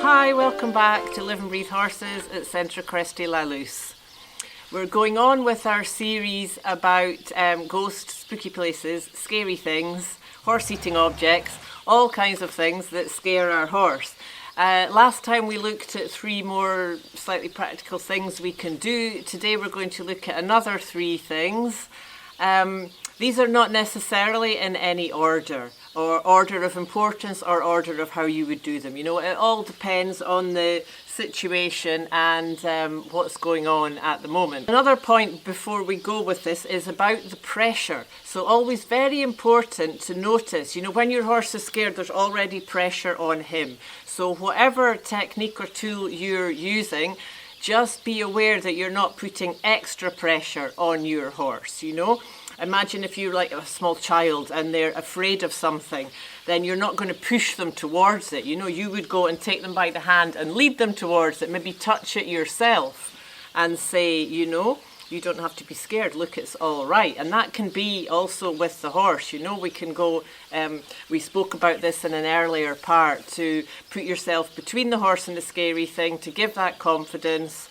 Hi, welcome back to Live and Breathe Horses at Centre Creste La Luce. We're going on with our series about ghost, spooky places, scary things, horse-eating objects, all kinds of things that scare our horse. Last time we looked at 3 more slightly practical things we can do. Today we're going to look at another 3 things. These are not necessarily in any order, or order of importance, or order of how you would do them. You know, it all depends on the situation and what's going on at the moment. Another point before we go with this is about the pressure. So always very important to notice, you know, when your horse is scared, there's already pressure on him. So whatever technique or tool you're using, just be aware that you're not putting extra pressure on your horse, you know. Imagine if you're like a small child and they're afraid of something, then you're not going to push them towards it. You know, you would go and take them by the hand and lead them towards it, maybe touch it yourself and say, you know, you don't have to be scared, look, it's all right. And that can be also with the horse, you know, we can go, we spoke about this in an earlier part, to put yourself between the horse and the scary thing, to give that confidence,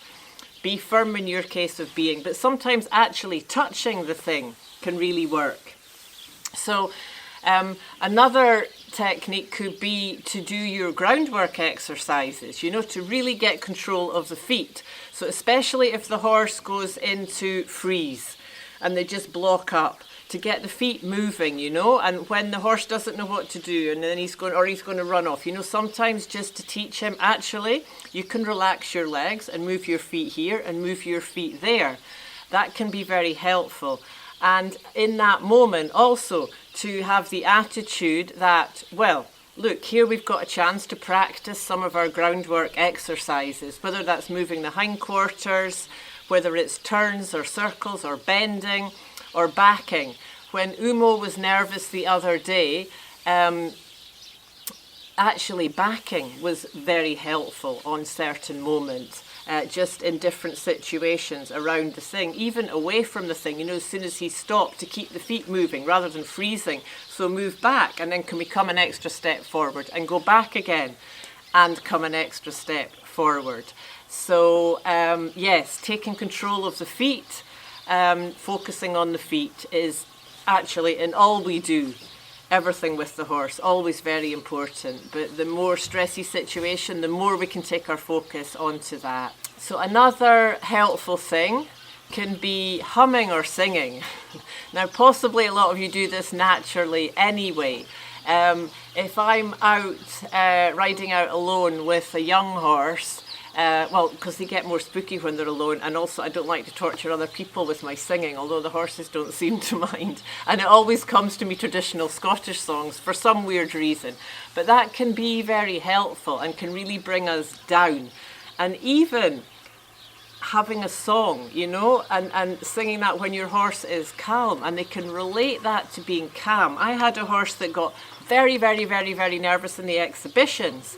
be firm in your case of being, but sometimes actually touching the thing can really work. So another technique could be to do your groundwork exercises, you know, to really get control of the feet. So especially if the horse goes into freeze and they just block up, to get the feet moving, you know, and when the horse doesn't know what to do and then he's going to run off, you know, sometimes just to teach him, actually, you can relax your legs and move your feet here and move your feet there. That can be very helpful. And in that moment also to have the attitude that, well, look, here we've got a chance to practice some of our groundwork exercises, whether that's moving the hindquarters, whether it's turns or circles or bending or backing. When Umo was nervous the other day, actually backing was very helpful on certain moments. Just in different situations around the thing, even away from the thing, you know, as soon as he stopped, to keep the feet moving rather than freezing. So move back and then can we come an extra step forward and go back again and come an extra step forward. So yes, taking control of the feet, focusing on the feet is actually in all we do. Everything with the horse, always very important, but the more stressy situation, the more we can take our focus onto that. So another helpful thing can be humming or singing. Now possibly a lot of you do this naturally anyway. If I'm out riding out alone with a young horse, well, because they get more spooky when they're alone, and also I don't like to torture other people with my singing, although the horses don't seem to mind. And it always comes to me traditional Scottish songs for some weird reason. But that can be very helpful and can really bring us down. And even having a song, you know, and singing that when your horse is calm, and they can relate that to being calm. I had a horse that got very, very, very, very nervous in the exhibitions.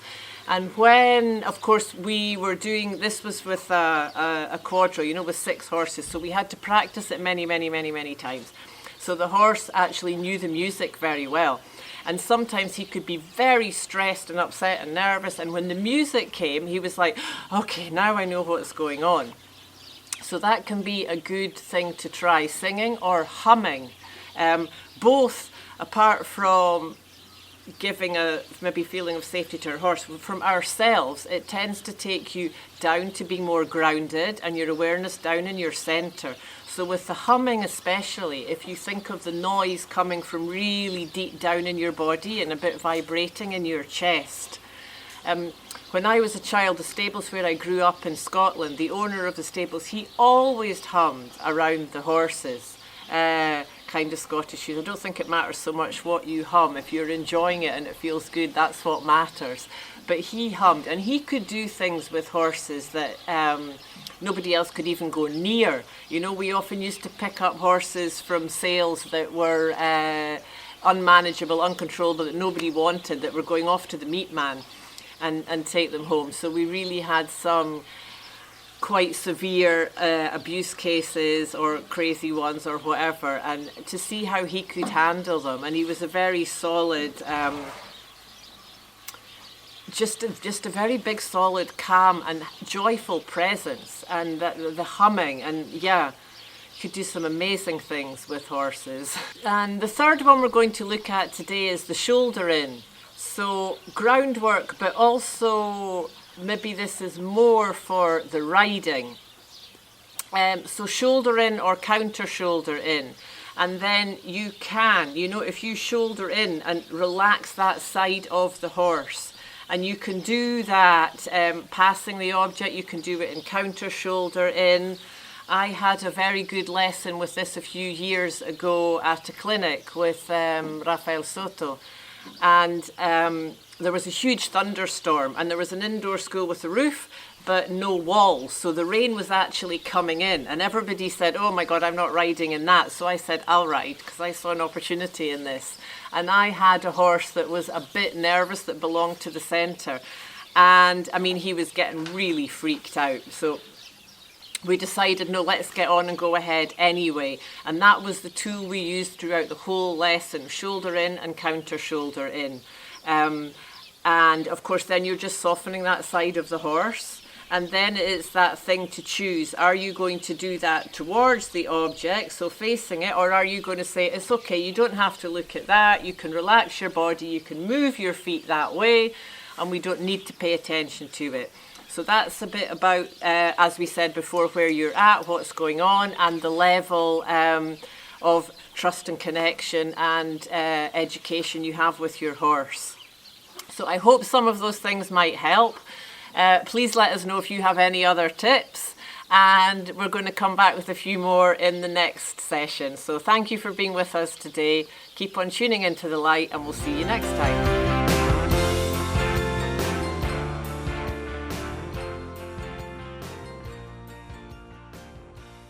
And when, of course, we were doing, this was with a quadro, you know, with 6 horses. So we had to practice it many, many, many, many times. So the horse actually knew the music very well. And sometimes he could be very stressed and upset and nervous. And when the music came, he was like, okay, now I know what's going on. So that can be a good thing to try, singing or humming. Both, apart from giving a maybe feeling of safety to our horse, from ourselves, it tends to take you down to being more grounded and your awareness down in your centre. So with the humming especially, if you think of the noise coming from really deep down in your body and a bit vibrating in your chest. When I was a child, the stables where I grew up in Scotland, the owner of the stables, he always hummed around the horses. Kind of Scottish. I don't think it matters so much what you hum. If you're enjoying it and it feels good, that's what matters. But he hummed, and he could do things with horses that nobody else could even go near. You know, we often used to pick up horses from sales that were unmanageable, uncontrollable, that nobody wanted, that were going off to the meat man and take them home. So we really had some quite severe abuse cases or crazy ones or whatever, and to see how he could handle them. And he was a very solid just a very big, solid, calm and joyful presence, and the humming, and yeah, you could do some amazing things with horses. And the third one we're going to look at today is the shoulder in. So groundwork, but also maybe this is more for the riding. So shoulder in or counter shoulder in. And then you can, if you shoulder in and relax that side of the horse, and you can do that passing the object, you can do it in counter shoulder in. I had a very good lesson with this a few years ago at a clinic with Rafael Soto. And there was a huge thunderstorm, and there was an indoor school with a roof, but no walls. So the rain was actually coming in, and everybody said, oh my God, I'm not riding in that. So I said, I'll ride, because I saw an opportunity in this. And I had a horse that was a bit nervous that belonged to the centre. And I mean, he was getting really freaked out. So we decided, no, let's get on and go ahead anyway. And that was the tool we used throughout the whole lesson, shoulder in and counter shoulder in. And of course, then you're just softening that side of the horse. And then it's that thing to choose. Are you going to do that towards the object, so facing it, or are you going to say, it's okay, you don't have to look at that, you can relax your body, you can move your feet that way, and we don't need to pay attention to it. So that's a bit about, as we said before, where you're at, what's going on, and the level of trust and connection and education you have with your horse. So I hope some of those things might help. Please let us know if you have any other tips, and we're going to come back with a few more in the next session. So thank you for being with us today. Keep on tuning into the light, and we'll see you next time.